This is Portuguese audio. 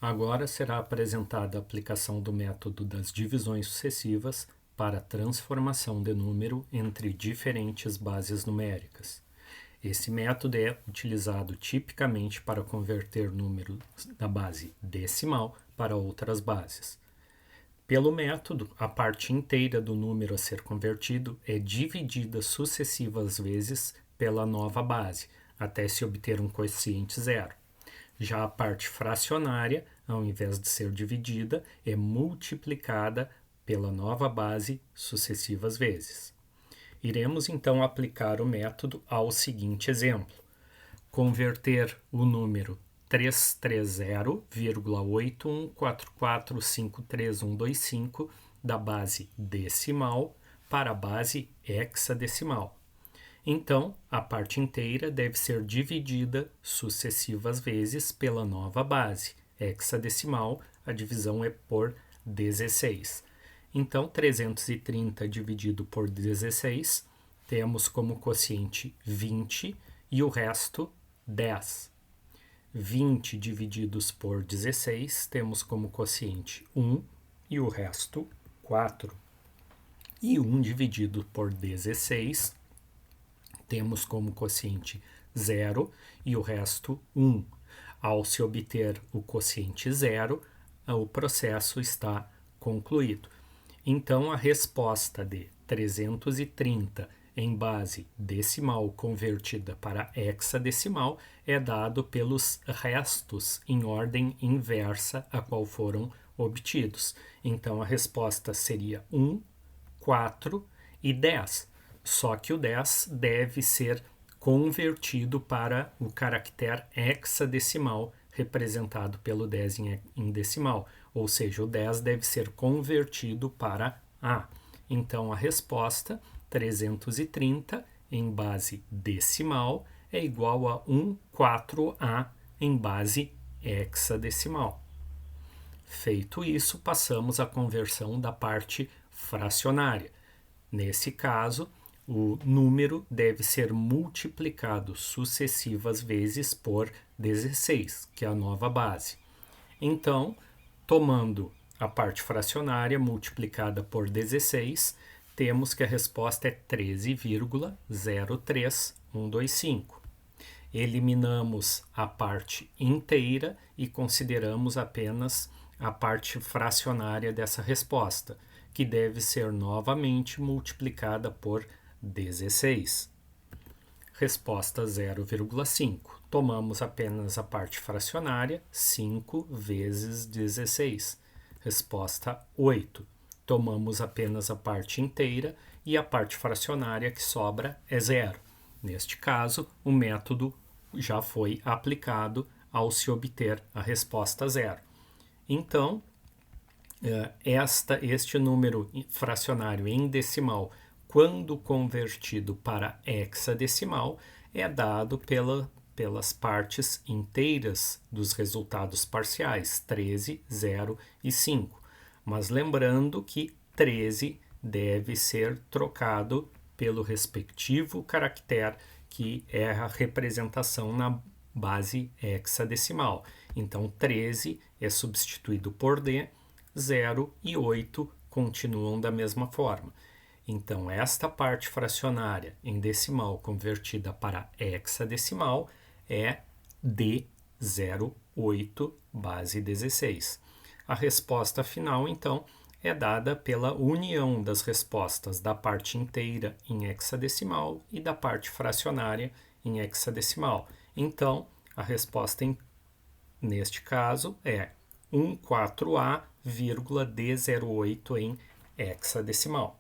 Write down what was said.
Agora será apresentada a aplicação do método das divisões sucessivas para a transformação de número entre diferentes bases numéricas. Esse método é utilizado tipicamente para converter números da base decimal para outras bases. Pelo método, a parte inteira do número a ser convertido é dividida sucessivas vezes pela nova base, até se obter um quociente zero. Já a parte fracionária, ao invés de ser dividida, é multiplicada pela nova base sucessivas vezes. Iremos então aplicar o método ao seguinte exemplo: converter o número 330,814453125 da base decimal para a base hexadecimal. Então, a parte inteira deve ser dividida sucessivas vezes pela nova base hexadecimal, a divisão é por 16. Então, 330 dividido por 16, temos como quociente 20 e o resto 10. 20 divididos por 16, temos como quociente 1 e o resto 4. E 1 dividido por 16, temos como quociente 0 e o resto 1. Ao se obter o quociente 0, o processo está concluído. Então, a resposta de 330 em base decimal convertida para hexadecimal é dado pelos restos em ordem inversa a qual foram obtidos. Então, a resposta seria 1, 4 e 10. Só que o 10 deve ser convertido para o caractere hexadecimal, representado pelo 10 em decimal, ou seja, o 10 deve ser convertido para A. Então, a resposta 330 em base decimal é igual a 14A em base hexadecimal. Feito isso, passamos à conversão da parte fracionária. Nesse caso, o número deve ser multiplicado sucessivas vezes por 16, que é a nova base. Então, tomando a parte fracionária multiplicada por 16, temos que a resposta é 13,03125. Eliminamos a parte inteira e consideramos apenas a parte fracionária dessa resposta, que deve ser novamente multiplicada por 16. Resposta 0,5. Tomamos apenas a parte fracionária, 5 vezes 16. Resposta 8. Tomamos apenas a parte inteira e a parte fracionária que sobra é 0. Neste caso, o método já foi aplicado ao se obter a resposta 0. Então, este número fracionário em decimal, quando convertido para hexadecimal, é dado pelas partes inteiras dos resultados parciais, 13, 0 e 5. Mas lembrando que 13 deve ser trocado pelo respectivo caractere, que é a representação na base hexadecimal. Então, 13 é substituído por D, 0 e 8 continuam da mesma forma. Então, esta parte fracionária em decimal convertida para hexadecimal é D08 base 16. A resposta final, então, é dada pela união das respostas da parte inteira em hexadecimal e da parte fracionária em hexadecimal. Então, a resposta neste caso é 14A,D08 em hexadecimal.